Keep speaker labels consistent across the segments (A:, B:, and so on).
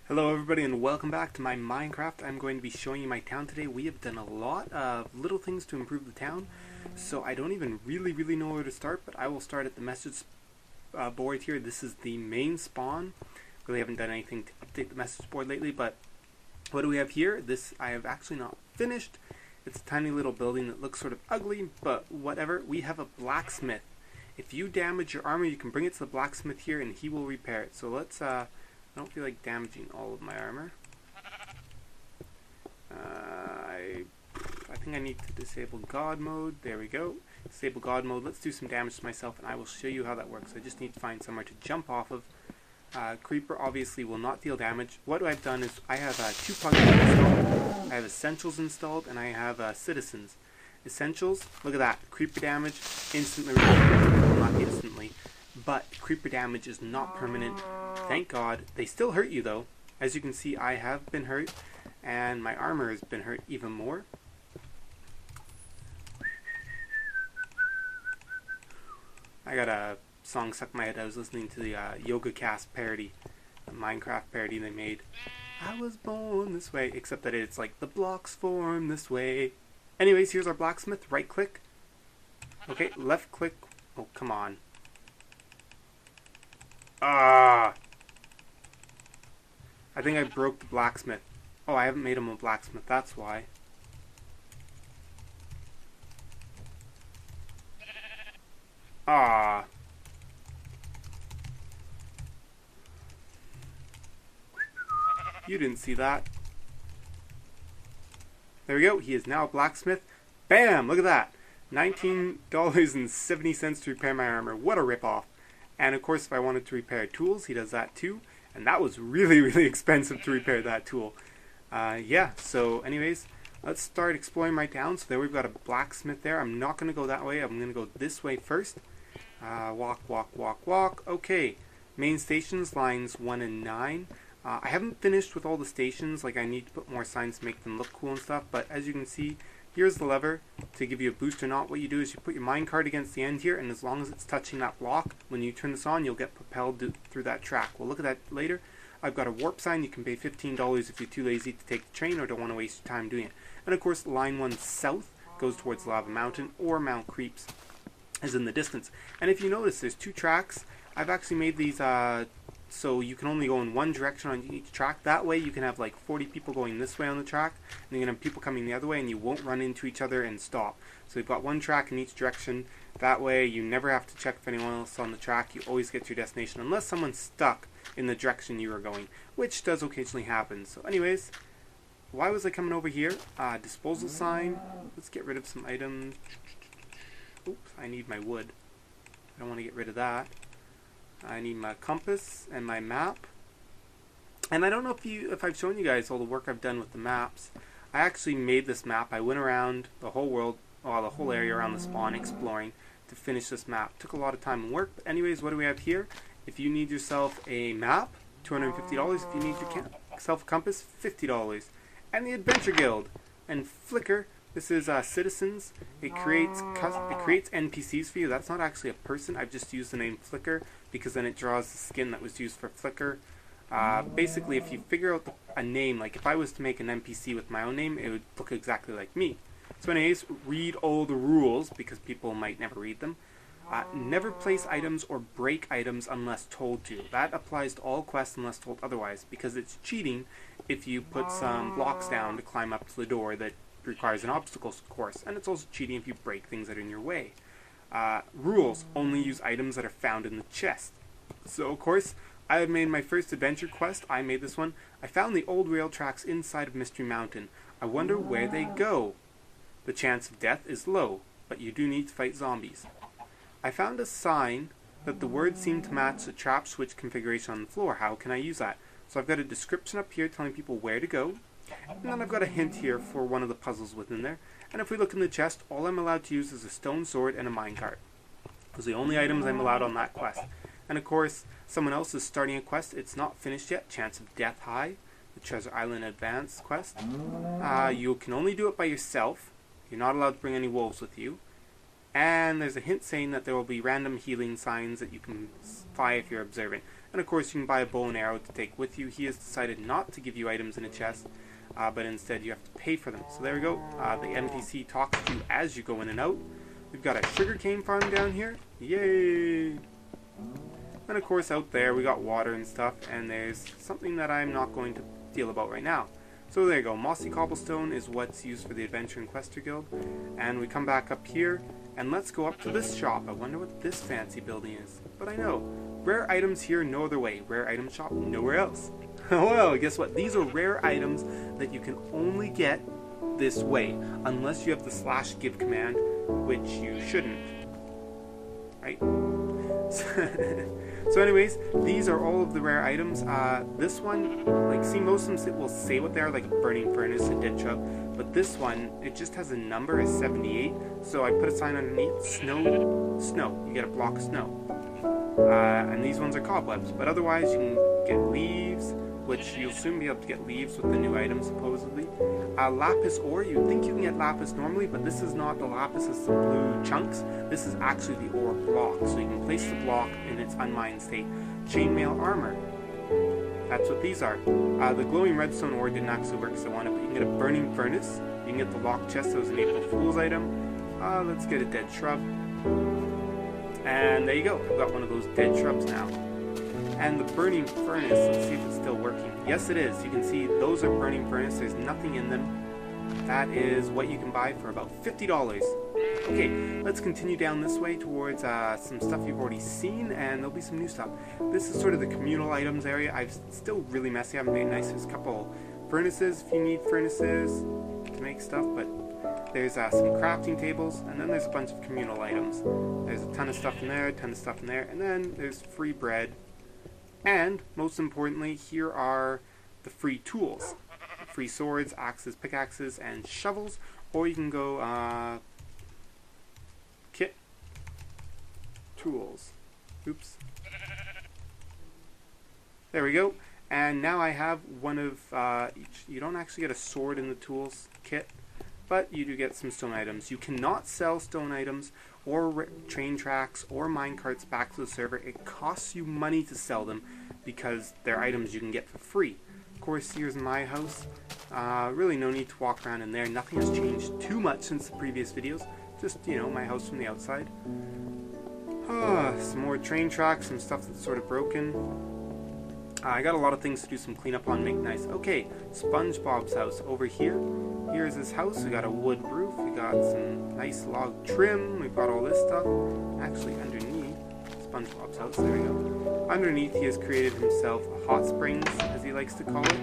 A: Hello everybody and welcome back to my Minecraft. I'm going to be showing you my town today. We have done a lot of little things to improve the town, so I don't even really know where to start, but I will start at the message board here. This is the main spawn. Really haven't done anything to update the message board lately, but what do we have here? This I have actually not finished. It's a tiny little building that looks sort of ugly, but whatever. We have a blacksmith. If you damage your armor, you can bring it to the blacksmith here and he will repair it. So let's I don't feel like damaging all of my armor. I think I need to disable God mode. There we go. Disable God mode. Let's do some damage to myself and I will show you how that works. I just need to find somewhere to jump off of. Creeper obviously will not deal damage. What I've done is I have two plugins installed. I have Essentials installed and I have Citizens. Essentials, look at that. Creeper damage instantly removed. Well, not instantly, but creeper damage is not permanent. Thank God. They still hurt you though. As you can see, I have been hurt and my armor has been hurt even more. I got a song stuck in my head. I was listening to the Yoga Cast parody, the Minecraft parody they made. I was born this way, except that it's like the blocks form this way. Anyways, here's our blacksmith. Right click. Okay, left click. Oh, come on. Ah! I think I broke the blacksmith. Oh, I haven't made him a blacksmith, that's why. Ah. You didn't see that. There we go, he is now a blacksmith. Bam! Look at that. $19.70 to repair my armor. What a ripoff. And of course, if I wanted to repair tools, he does that too. And that was really expensive to repair that tool. Yeah, so anyways, let's start exploring my town. So there we've got a blacksmith there. I'm not going to go that way. I'm going to go this way first. Walk. Okay, main stations, lines 1 and 9. I haven't finished with all the stations. Like, I need to put more signs to make them look cool and stuff. But as you can see, here's the lever to give you a boost or not. What you do is you put your minecart against the end here, and as long as it's touching that block, when you turn this on, you'll get propelled through that track. We'll look at that later. I've got a warp sign. You can pay $15 if you're too lazy to take the train or don't want to waste your time doing it. And of course, line 1 south goes towards Lava Mountain, or Mount Creeps is in the distance. And if you notice, there's 2 tracks. I've actually made these so you can only go in one direction on each track. That way you can have like 40 people going this way on the track, and you can have people coming the other way, and you won't run into each other and stop. So you've got one track in each direction. That way you never have to check if anyone else is on the track. You always get to your destination unless someone's stuck in the direction you are going, which does occasionally happen. So anyways, why was I coming over here? Disposal sign. Let's get rid of some items. Oops, I need my wood. I don't want to get rid of that. I need my compass and my map. And I don't know if I've shown you guys all the work I've done with the maps. I actually made this map. I went around the whole world, the whole area around the spawn exploring to finish this map. Took a lot of time and work. But anyways, what do we have here? If you need yourself a map, $250. If you need yourself a compass, $50. And the Adventure Guild and Flickr. This is Citizens. It creates NPCs for you. That's not actually a person. I've just used the name Flickr because then it draws the skin that was used for Flickr. Basically, if you figure out a name, like if I was to make an NPC with my own name, it would look exactly like me. So anyways, read all the rules because people might never read them. Never place items or break items unless told to. That applies to all quests unless told otherwise, because it's cheating if you put some blocks down to climb up to the door that requires an obstacle course, and it's also cheating if you break things that are in your way. Rules: only use items that are found in the chest. So of course, I have made my first adventure quest. I made this one. I found the old rail tracks inside of Mystery Mountain. I wonder where they go. The chance of death is low, but you do need to fight zombies. I found a sign that the words seem to match the trap switch configuration on the floor. How can I use that? So I've got a description up here telling people where to go. And then I've got a hint here for one of the puzzles within there. And if we look in the chest, all I'm allowed to use is a stone sword and a minecart. Those are the only items I'm allowed on that quest. And of course, someone else is starting a quest. It's not finished yet. Chance of death high. The Treasure Island Advance quest. You can only do it by yourself. You're not allowed to bring any wolves with you. And there's a hint saying that there will be random healing signs that you can spy if you're observant. And of course you can buy a bow and arrow to take with you. He has decided not to give you items in a chest, but instead you have to pay for them. So there we go. The NPC talks to you as you go in and out. We've got a sugarcane farm down here. Yay! And of course out there we got water and stuff, and there's something that I'm not going to deal about right now. So there you go. Mossy cobblestone is what's used for the Adventure and Quester Guild. And we come back up here, and let's go up to this shop. I wonder what this fancy building is. But I know. Rare items here, no other way. Rare item shop, nowhere else. Well, guess what? These are rare items that you can only get this way, unless you have the /give command, which you shouldn't. Right? So anyways, these are all of the rare items. This one, like, see, most of them it will say what they are, like a burning furnace, a dead shrub. But this one, it just has a number as 78. So I put a sign underneath, snow. You get a block of snow. And these ones are cobwebs. But otherwise, you can get leaves, which you'll soon be able to get leaves with the new items, supposedly. Lapis ore, you'd think you can get lapis normally, but this is not the lapis, it's the blue chunks. This is actually the ore block, so you can place the block in its unmined state. Chainmail armor, that's what these are. The glowing redstone ore didn't actually work as I wanted, but you can get a burning furnace, you can get the locked chest, that was an April Fool's item. Let's get a dead shrub. And there you go, I've got one of those dead shrubs now. And the burning furnace, let's see if it's still working. Yes, it is. You can see those are burning furnace. There's nothing in them. That is what you can buy for about $50. Okay, let's continue down this way towards some stuff you've already seen, and there'll be some new stuff. This is sort of the communal items area. I've still really messy. I haven't made nice. There's a couple furnaces if you need furnaces to make stuff, but there's some crafting tables, and then there's a bunch of communal items. There's a ton of stuff in there, a ton of stuff in there, and then there's free bread. And, most importantly, here are the free tools. Free swords, axes, pickaxes, and shovels. Or you can go, kit, tools. Oops. There we go. And now I have one of each. You don't actually get a sword in the tools kit, but you do get some stone items. You cannot sell stone items or train tracks or minecarts back to the server. It costs you money to sell them because they're items you can get for free. Of course, here's my house. Really no need to walk around in there. Nothing has changed too much since the previous videos. Just, you know, my house from the outside. Some more train tracks, some stuff that's sort of broken. I got a lot of things to do some cleanup on, make nice. Okay, SpongeBob's house over here. Here's his house. We got a wood roof. We got some nice log trim. We've got all this stuff. Actually, underneath SpongeBob's house, there we go. Underneath, he has created himself a hot springs, as he likes to call it.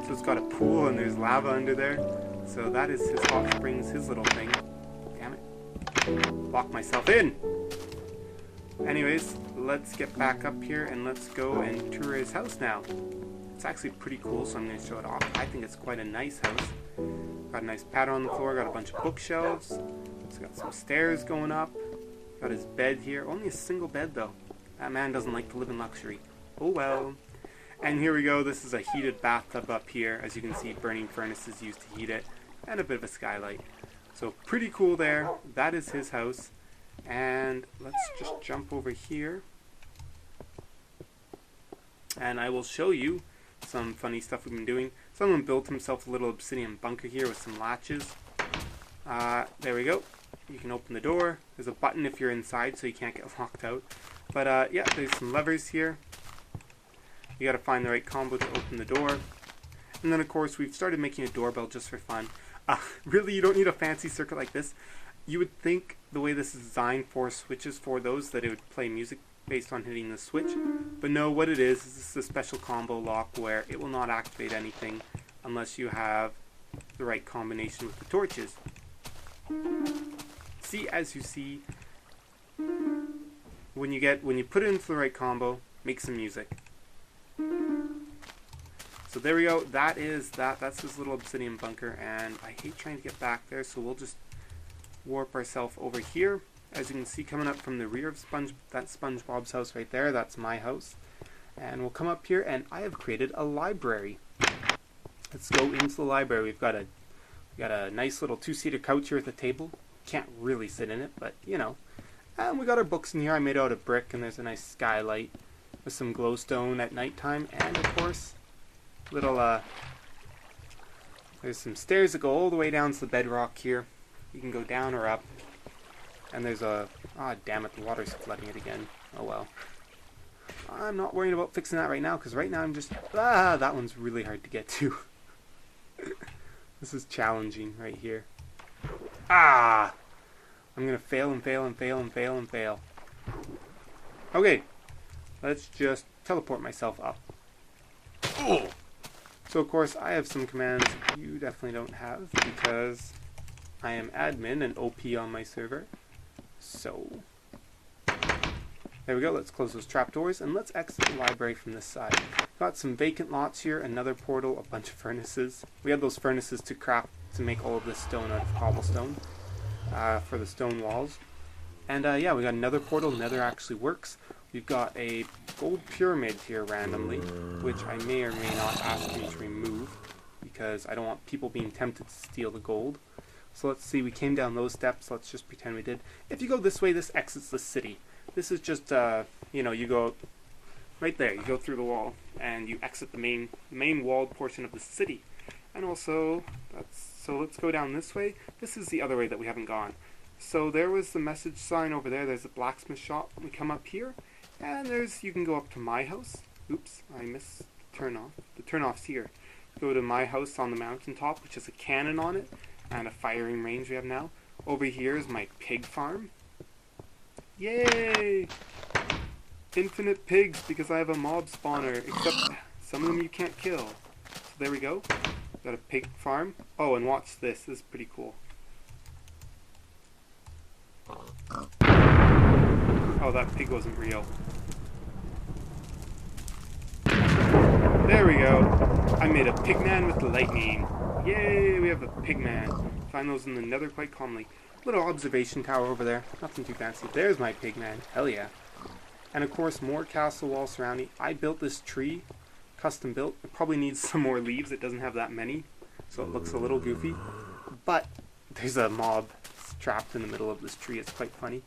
A: So it's got a pool and there's lava under there. So that is his hot springs, his little thing. Damn it. Lock myself in. Anyways, let's get back up here and let's go and tour his house now. It's actually pretty cool, so I'm going to show it off. I think it's quite a nice house. Got a nice pattern on the floor, got a bunch of bookshelves. It's got some stairs going up. Got his bed here. Only a single bed though. That man doesn't like to live in luxury. Oh well. And here we go. This is a heated bathtub up here. As you can see, burning furnaces used to heat it. And a bit of a skylight. So pretty cool there. That is his house. And let's just jump over here. And I will show you some funny stuff we've been doing. Someone built himself a little obsidian bunker here with some latches. There we go. You can open the door. There's a button if you're inside so you can't get locked out. But yeah, there's some levers here. You gotta find the right combo to open the door. And then of course we've started making a doorbell just for fun. Really, you don't need a fancy circuit like this. You would think the way this is designed for switches for those that it would play music based on hitting the switch. But no, what it is this is a special combo lock where it will not activate anything unless you have the right combination with the torches. See, as you see, when you put it into the right combo, make some music. So there we go. That's his little obsidian bunker, and I hate trying to get back there, so we'll just warp ourselves over here. As you can see, coming up from the rear of that's SpongeBob's house right there. That's my house. And we'll come up here, and I have created a library. Let's go into the library. We got a nice little two-seater couch here at the table. Can't really sit in it, but you know. And we got our books in here. I made out of brick, and there's a nice skylight. with some glowstone at nighttime, and of course, little there's some stairs that go all the way down to the bedrock here. You can go down or up, and there's a damn it, the water's flooding it again. Oh well. I'm not worrying about fixing that right now, because right now I'm just that one's really hard to get to. This is challenging right here. I'm gonna fail and fail and fail and fail and fail. Okay, let's just teleport myself up. So of course I have some commands you definitely don't have, because I am admin and OP on my server. So there we go, let's close those trapdoors and let's exit the library from this side. Got some vacant lots here, another portal, a bunch of furnaces. We had those furnaces to craft to make all of this stone out of cobblestone for the stone walls. And yeah, we got another portal, nether actually works. We've got a gold pyramid here randomly, which I may or may not ask you to remove, because I don't want people being tempted to steal the gold. So let's see, we came down those steps, let's just pretend we did. If you go this way, this exits the city. This is just, you know, you go right there, you go through the wall, and you exit the main walled portion of the city. And also, so let's go down this way. This is the other way that we haven't gone. So there was the message sign over there, there's a blacksmith shop. We come up here, and you can go up to my house. Oops, I missed the turn off. The turn off's here. Go to my house on the mountaintop, which has a cannon on it, and a firing range we have now. Over here is my pig farm. Yay! Infinite pigs, because I have a mob spawner, except some of them you can't kill. So there we go. Got a pig farm. Oh, and watch this. This is pretty cool. Oh, that pig wasn't real. There we go. I made a pigman with lightning. Yay, we have a pigman. Find those in the nether quite commonly. Little observation tower over there. Nothing too fancy. There's my pigman. Hell yeah. And of course, more castle wall surrounding. I built this tree. Custom built. It probably needs some more leaves. It doesn't have that many, so it looks a little goofy. But there's a mob trapped in the middle of this tree. It's quite funny.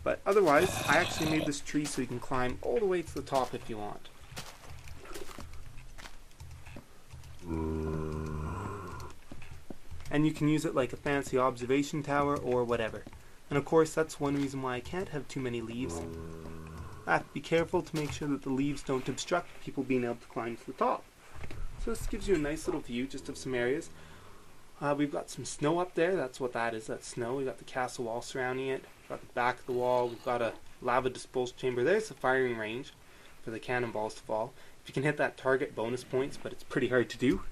A: But otherwise, I actually made this tree so you can climb all the way to the top if you want. And you can use it like a fancy observation tower or whatever. And of course, that's one reason why I can't have too many leaves. I have to be careful to make sure that the leaves don't obstruct people being able to climb to the top. So this gives you a nice little view just of some areas. We've got some snow up there. That's what that is. That's snow. We've got the castle wall surrounding it. We've got the back of the wall. We've got a lava disposal chamber. There's the firing range for the cannonballs to fall. If you can hit that target, bonus points, but it's pretty hard to do.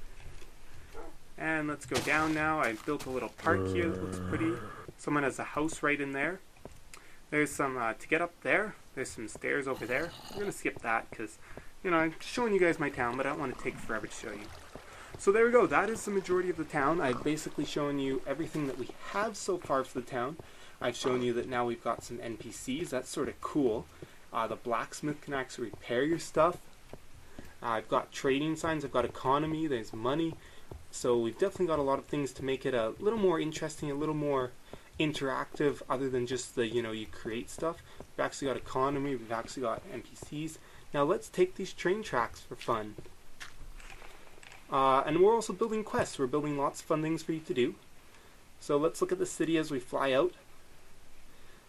A: And let's go down now. I built a little park here that looks pretty. Someone has a house right in there. There's some, to get up there, there's some stairs over there. I'm going to skip that because, you know, I'm showing you guys my town, but I don't want to take forever to show you. So there we go. That is the majority of the town. I've basically shown you everything that we have so far for the town. I've shown you that now we've got some NPCs. That's sort of cool. The blacksmith can actually repair your stuff. I've got trading signs. I've got economy. There's money. So we've definitely got a lot of things to make it a little more interesting, a little more interactive, other than just the, you know, you create stuff. We've actually got economy. We've actually got NPCs. Now let's take these train tracks for fun. And we're also building quests. We're building lots of fun things for you to do. So let's look at the city as we fly out.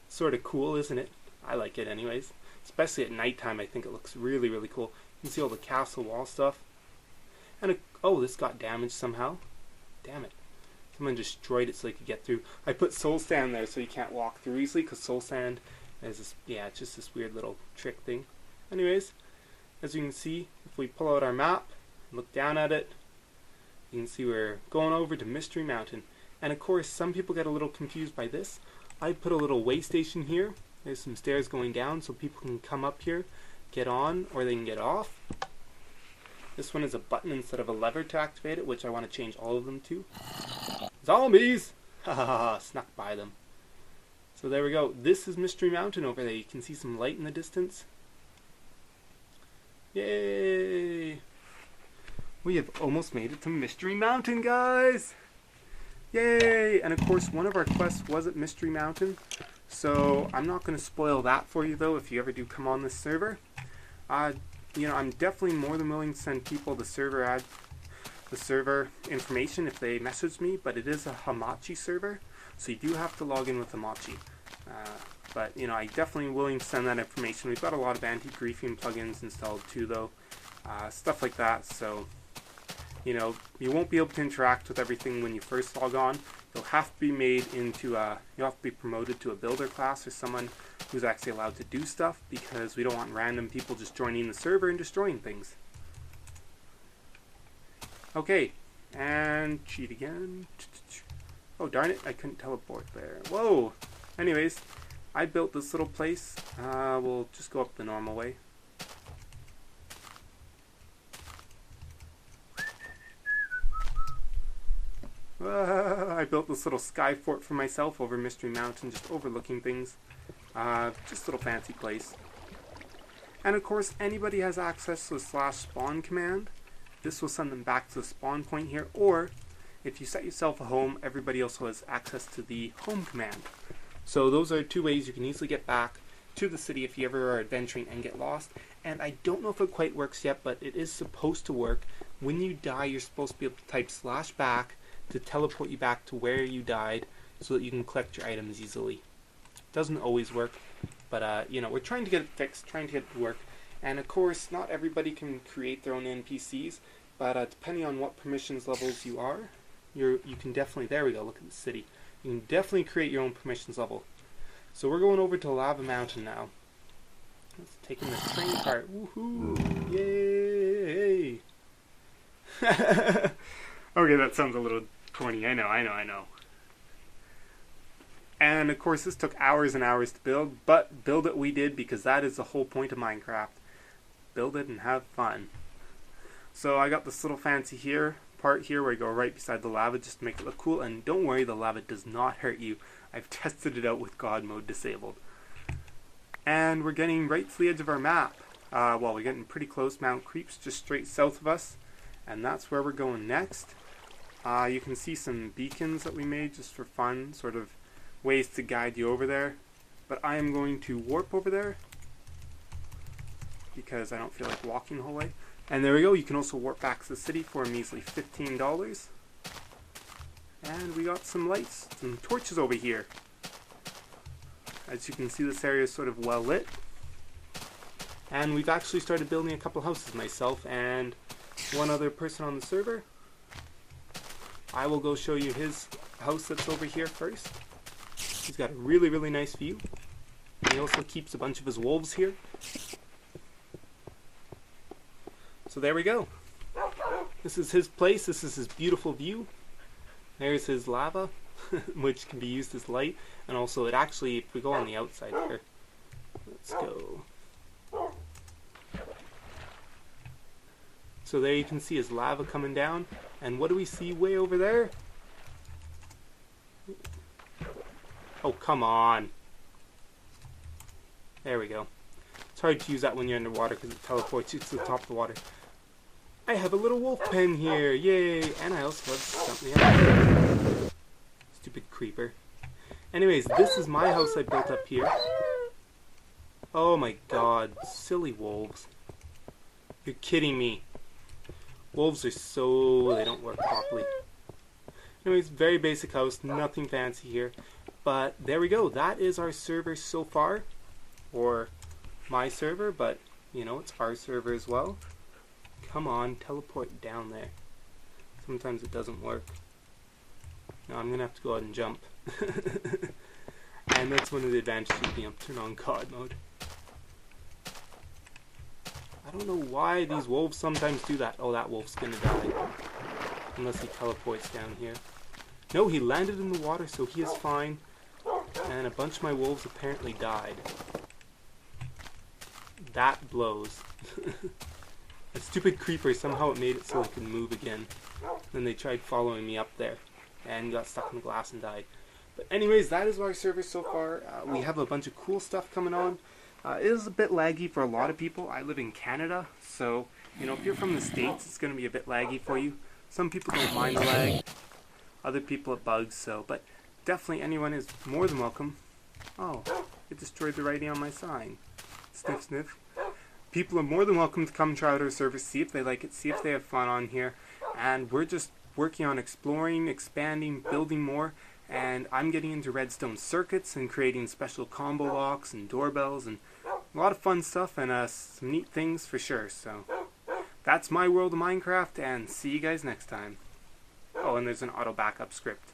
A: Sort of cool, isn't it? I like it anyways. Especially at nighttime, I think it looks really, really cool. You can see all the castle wall stuff. And oh, this got damaged somehow. Damn it. Someone destroyed it so they could get through. I put soul sand there so you can't walk through easily, because soul sand is this, yeah, it's just this weird little trick thing. Anyways, as you can see, if we pull out our map, look down at it, you can see we're going over to Mystery Mountain. And of course, some people get a little confused by this. I put a little way station here. There's some stairs going down so people can come up here, get on, or they can get off. This one is a button instead of a lever to activate it, which I want to change all of them to. Zombies! Ha ha ha, snuck by them. So there we go. This is Mystery Mountain over there. You can see some light in the distance. Yay! We have almost made it to Mystery Mountain, guys! Yay! And of course, one of our quests was at Mystery Mountain. So I'm not going to spoil that for you, though, if you ever do come on this server. You know, I'm definitely more than willing to send people the server information if they message me, but it is a Hamachi server, so you do have to log in with Hamachi. But you know, I'm definitely willing to send that information. We've got a lot of anti-griefing plugins installed too, though, stuff like that. So you know, you won't be able to interact with everything when you first log on. You'll have to be you'll have to be promoted to a builder class or someone who's actually allowed to do stuff, because we don't want random people just joining the server and destroying things. Okay, and cheat again. Oh darn it, I couldn't teleport there. Whoa! Anyways, I built this little place. We'll just go up the normal way. I built this little sky fort for myself over Mystery Mountain, just overlooking things. Just a little fancy place. And of course, anybody has access to the /spawn command. This will send them back to the spawn point here, or if you set yourself a home, everybody also has access to the home command. So those are two ways you can easily get back to the city if you ever are adventuring and get lost. And I don't know if it quite works yet, but it is supposed to work. When you die, you're supposed to be able to type /back to teleport you back to where you died, so that you can collect your items easily. Doesn't always work, but you know, we're trying to get it fixed, trying to get it to work. And of course, not everybody can create their own NPCs, but depending on what permissions levels you are, you can definitely, there we go, look at the city. You can definitely create your own permissions level. So we're going over to Lava Mountain now. Let's take in the train part. Woohoo! Yay! Okay, that sounds a little corny. I know. And of course, this took hours and hours to build, but build it we did, because that is the whole point of Minecraft. Build it and have fun. So I got this little fancy part here where I go right beside the lava just to make it look cool, and don't worry, the lava does not hurt you. I've tested it out with God mode disabled. And we're getting right to the edge of our map. Well, we're getting pretty close. Mount Creeps just straight south of us, and that's where we're going next. You can see some beacons that we made just for fun, sort of ways to guide you over there. But I am going to warp over there because I don't feel like walking the whole way. And there we go, you can also warp back to the city for a measly $15. And we got some lights, some torches over here. As you can see, this area is sort of well lit. And we've actually started building a couple houses, myself and one other person on the server. I will go show you his house that's over here first. He's got a really, really nice view. And he also keeps a bunch of his wolves here. So there we go. This is his place. This is his beautiful view. There's his lava, which can be used as light. And also it actually, if we go on the outside here, let's go. So there you can see his lava coming down. And what do we see way over there? Oh, come on. There we go. It's hard to use that when you're underwater because it teleports you to the top of the water. I have a little wolf pen here. Yay. And I also have something else. Stupid creeper. Anyways, this is my house I built up here. Oh my god. Silly wolves. You're kidding me. Wolves are so... they don't work properly. Anyways, very basic house. Nothing fancy here. But there we go. That is our server so far. Or my server, but you know, it's our server as well. Come on, teleport down there. Sometimes it doesn't work. Now I'm gonna have to go out and jump. And that's one of the advantages of being able to turn on God mode. I don't know why these wolves sometimes do that. Oh, that wolf's gonna die. Unless he teleports down here. No, he landed in the water, so he is fine. And a bunch of my wolves apparently died. That blows. A stupid creeper, somehow it made it so I could move again. Then they tried following me up there and got stuck in the glass and died. But anyways, that is our server so far. We have a bunch of cool stuff coming on. It is a bit laggy for a lot of people. I live in Canada, so you know, if you're from the States, it's going to be a bit laggy for you. Some people don't mind the lag. Other people it bugs, so, but definitely anyone is more than welcome. Oh, it destroyed the writing on my sign. Sniff, sniff. people are more than welcome to come try out our service, see if they like it, see if they have fun on here. And we're just working on exploring, expanding, building more. And I'm getting into redstone circuits and creating special combo locks and doorbells and a lot of fun stuff and some neat things for sure. So that's my world of Minecraft, and see you guys next time. Oh, and there's an auto backup script.